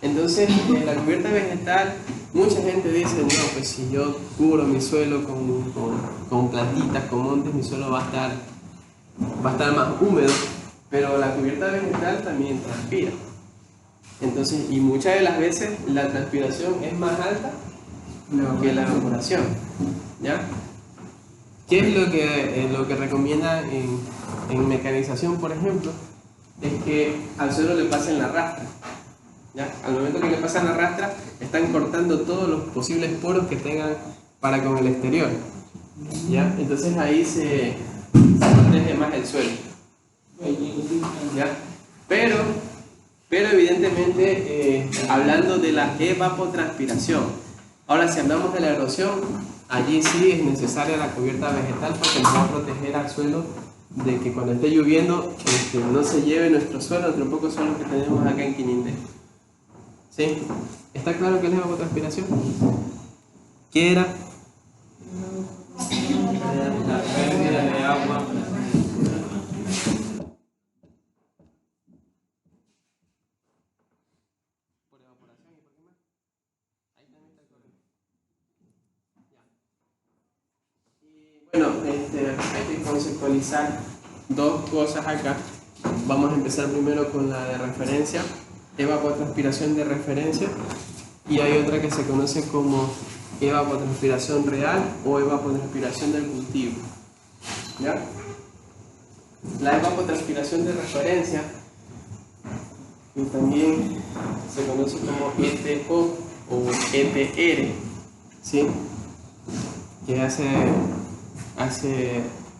Entonces, la cubierta vegetal, mucha gente dice, no, pues si yo cubro mi suelo con plantitas, con montes, mi suelo va a estar más húmedo, pero la cubierta vegetal también transpira. Entonces, y muchas de las veces la transpiración es más alta que la evaporación, ¿ya? ¿Qué es lo que recomiendan en mecanización, por ejemplo? Es que al suelo le pasen la rastra. ¿Ya? Al momento que le pasan la rastra, están cortando todos los posibles poros que tengan para con el exterior. ¿Ya? Entonces ahí se protege más el suelo. ¿Ya? Pero evidentemente, hablando de la evapotranspiración, ahora si hablamos de la erosión, allí sí es necesaria la cubierta vegetal porque nos va a proteger al suelo de que cuando esté lloviendo no se lleve nuestro suelo, nuestro poco suelo que tenemos acá en Quinindé. ¿Sí? ¿Está claro qué es la evapotranspiración? ¿Qué era? La pérdida de agua. Bueno, hay que conceptualizar dos cosas acá. Vamos a empezar primero con la de referencia, evapotranspiración de referencia, y hay otra que se conoce como evapotranspiración real o evapotranspiración del cultivo. ¿Ya? La evapotranspiración de referencia, que también se conoce como ETO o ETR, ¿sí? Que hace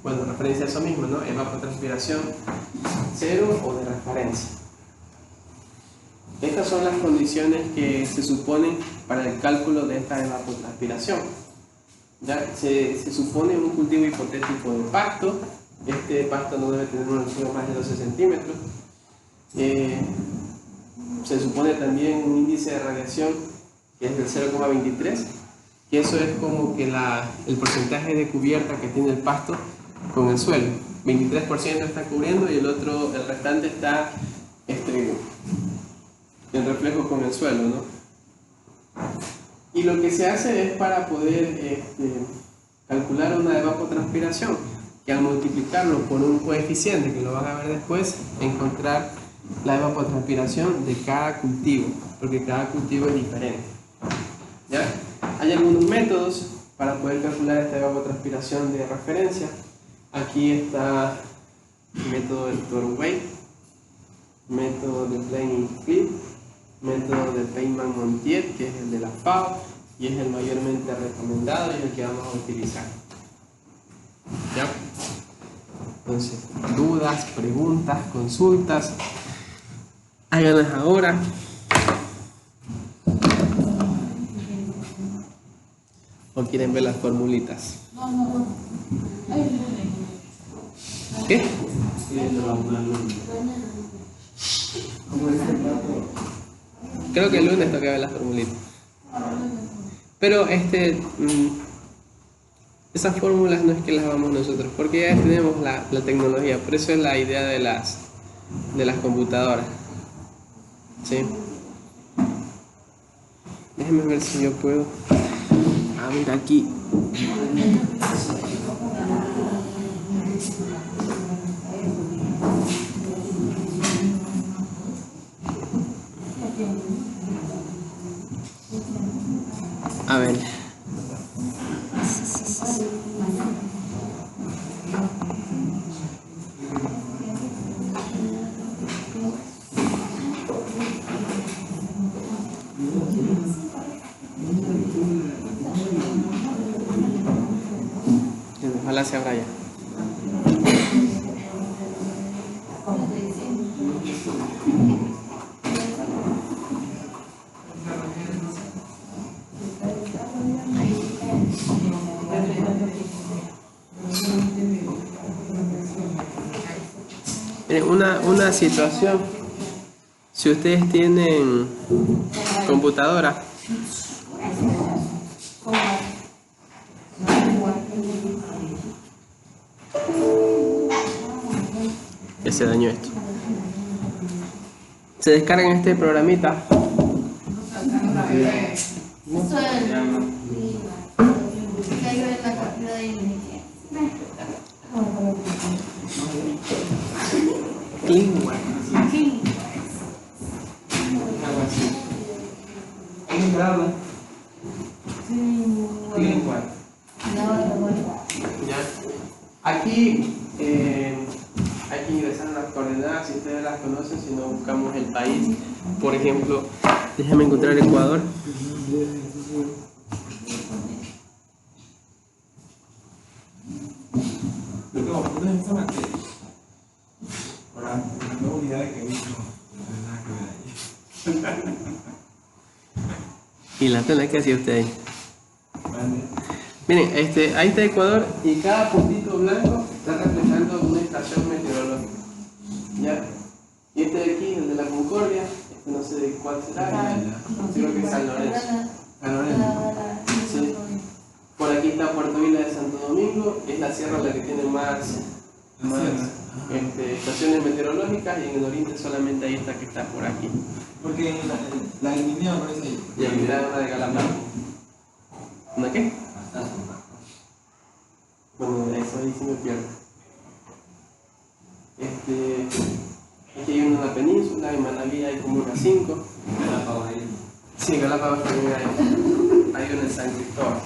bueno, referencia a eso mismo, ¿no? Evapotranspiración cero o de referencia. Estas son las condiciones que se suponen para el cálculo de esta evapotranspiración. ¿Ya? Se supone un cultivo hipotético de pasto. Este pasto no debe tener una altura más de 12 centímetros. Se supone también un índice de radiación que es del 0,23, que eso es como que el porcentaje de cubierta que tiene el pasto con el suelo. 23% está cubriendo y el restante está en reflejo con el suelo, ¿no? Y lo que se hace es para poder calcular una evapotranspiración, que al multiplicarlo por un coeficiente, que lo van a ver después, encontrar la evapotranspiración de cada cultivo, porque cada cultivo es diferente. ¿Ya? Hay algunos métodos para poder calcular esta evapotranspiración de referencia. Aquí está el método del Torway, método de Plain-Clip, método de Feynman-Montiel, que es el de la FAO y es el mayormente recomendado y el que vamos a utilizar. ¿Ya? Entonces, dudas, preguntas, consultas, háganlas ahora. ¿O quieren ver las formulitas? No. ¿Qué? Creo que el lunes toca ver las formulitas. Pero esas fórmulas no es que las hagamos nosotros, porque ya tenemos la tecnología, por eso es la idea de las computadoras. ¿Sí? Déjenme ver si yo puedo. Ah, mira aquí. A ver. Ojalá se abra ya. Una situación, si ustedes tienen computadora, ya se dañó esto, se descargan este programita. Cleanware. Algo así. Cleanware. Ya. Aquí hay que ingresar las coordenadas, si ustedes las conocen, si no buscamos el país. Por ejemplo, déjame encontrar Ecuador. Lo que vamos a en esta materia. Ahora, la nueva unidad de que he visto, no tiene nada que ver ahí. ¿Y la tela que hacía usted ahí? Vale. Miren, ahí está Ecuador y cada puntito blanco está reflejando una estación meteorológica. ¿Ya? Y este de aquí, el de la Concordia, no sé de cuál será, creo que es San Lorenzo. San Lorenzo. Sí. Por aquí está Puerto Vila de Santo Domingo, es la sierra la que tiene más estaciones meteorológicas, y en el oriente solamente hay esta que está por aquí. Porque la Guinea aparece ahí. Y aquí está una de Galápagos. ¿Una qué? Bueno, eso ahí sí me pierdo. Aquí hay una en la península, en Manabí hay como unas 5. Galápagos ahí. Sí, Galápagos también hay una en San Cristóbal.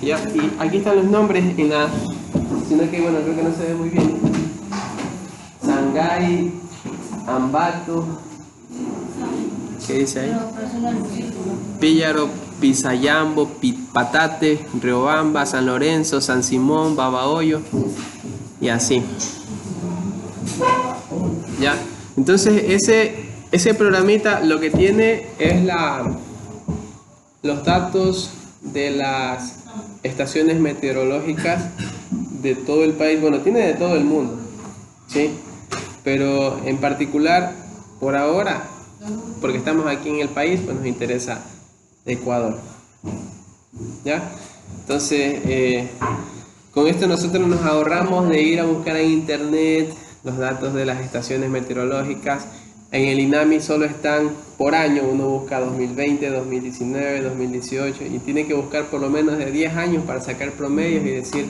Ya, y aquí están los nombres en la, sino que bueno, creo que no se ve muy bien. Sangay, Ambato, ¿qué dice ahí? Píllaro, Pisayambo, Patate, Riobamba, San Lorenzo, San Simón, Babahoyo y así. Ya, entonces ese programita lo que tiene es los datos de las estaciones meteorológicas de todo el país. Bueno, tiene de todo el mundo, ¿sí? Pero en particular, por ahora, porque estamos aquí en el país, pues nos interesa Ecuador. ¿Ya? Entonces, con esto nosotros nos ahorramos de ir a buscar en internet los datos de las estaciones meteorológicas. En el INAMI solo están por año, uno busca 2020, 2019, 2018 y tiene que buscar por lo menos de 10 años para sacar promedios y decir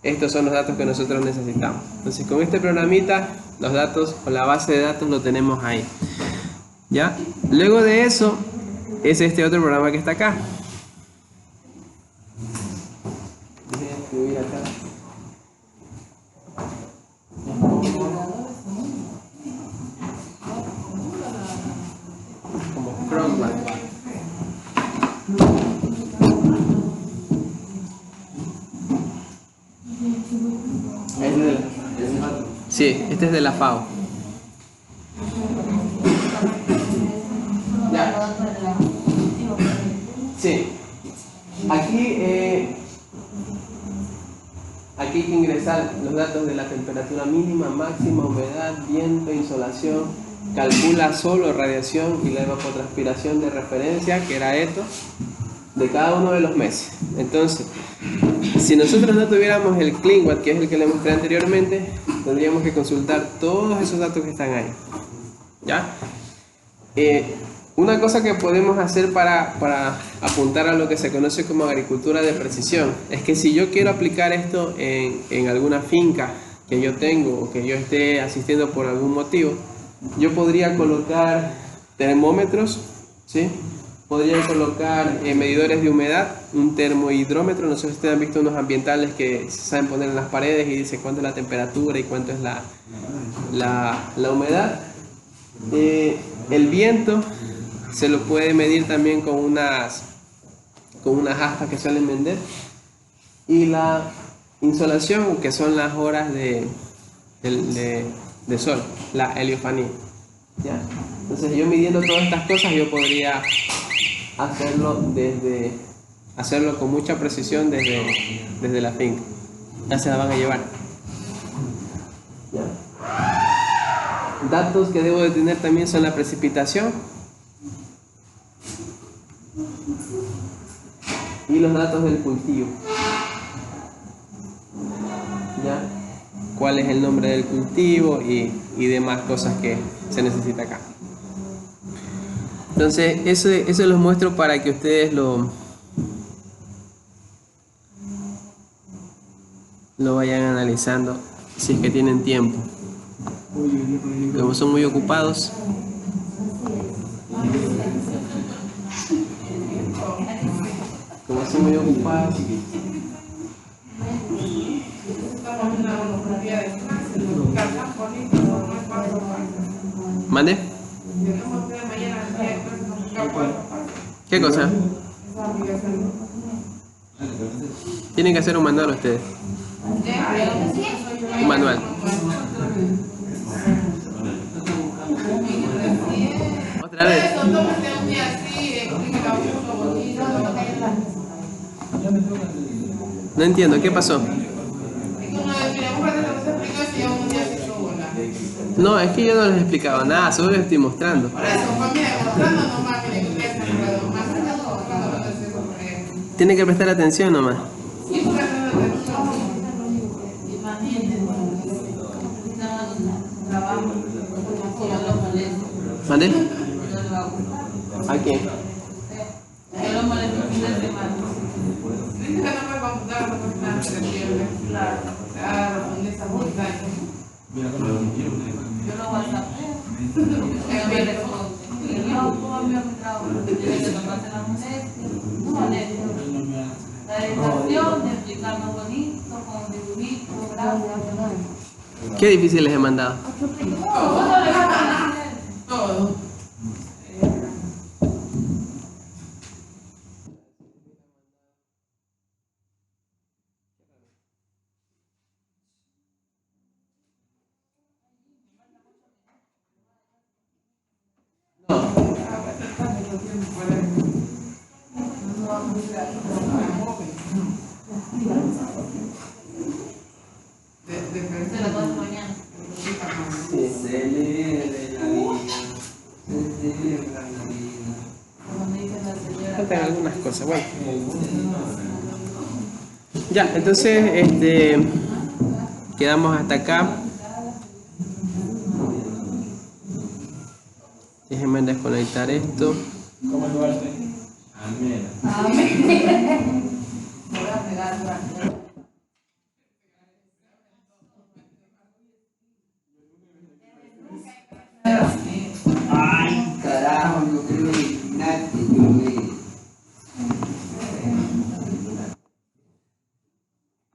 estos son los datos que nosotros necesitamos. Entonces con este programita los datos o la base de datos lo tenemos ahí. ¿Ya? Luego de eso es este otro programa que está acá. Voy a escribir acá. Como Chromebook. Sí, este es de la FAO. Ya. Sí. Aquí hay que ingresar los datos de la temperatura mínima, máxima, humedad, viento, insolación, calcula solo radiación y la evapotranspiración de referencia, que era esto, de cada uno de los meses. Entonces, si nosotros no tuviéramos el CleanWatt, que es el que le mostré anteriormente, tendríamos que consultar todos esos datos que están ahí. ¿Ya? Una cosa que podemos hacer para apuntar a lo que se conoce como agricultura de precisión es que si yo quiero aplicar esto en alguna finca que yo tengo o que yo esté asistiendo por algún motivo, yo podría colocar termómetros, ¿sí? Podría colocar medidores de humedad, un termohidrómetro. No sé si ustedes han visto unos ambientales que se saben poner en las paredes y dice cuánto es la temperatura y cuánto es la humedad. El viento se lo puede medir también con unas aspas que suelen vender. Y la insolación, que son las horas de sol, la heliofanía. ¿Ya? Entonces yo midiendo todas estas cosas yo podría hacerlo con mucha precisión desde la finca. Ya se la van a llevar. ¿Ya? Datos que debo de tener también son la precipitación y los datos del cultivo. ¿Ya? Cuál es el nombre del cultivo y demás cosas que se necesita acá. Entonces eso los muestro para que ustedes lo vayan analizando si es que tienen tiempo. Como son muy ocupados. ¿Mande? ¿Qué cosa? Tienen que hacer un manual ustedes. Un manual. Otra vez. No entiendo, ¿qué pasó? Es que uno decía, un rato no se explica si ya un día se hizo bola. No, es que yo no les he explicado nada, solo les estoy mostrando. Por eso, pues mira, mostrando nomás, miren que ustedes se han enredado más. Cuando lo haces sobre. Tienen que prestar atención nomás. Sí, tú prestando atención. Imagínate, estaba en un trabajo, yo lo molesto, ¿Mande? yo lo hago. ¿A quién? Yo lo molesto un fin de semana. Dice que no me computadora no porque nada se pierde. Claro. Profundiza montaña. Yo lo whatsappeo. Él me responde. Y yo, ¿cómo envío mi trabajo? Tiene que tomarse la molestia. No molesto. La dedicación de explicarnos bonito, con dibujitos, gracias. ¿Qué difícil les he mandado? ¿Cómo le va a hacer? Todo. De las 2 de la mañana. Celebre la vida. Celebra la vida. Como me dice la señora. Faltan algunas cosas, bueno. Ya, entonces, quedamos hasta acá. Déjenme desconectar esto. ¿Cómo Duarte? Amén. Me voy a pegar durante. Ay, carajo, yo quiero originarte, yo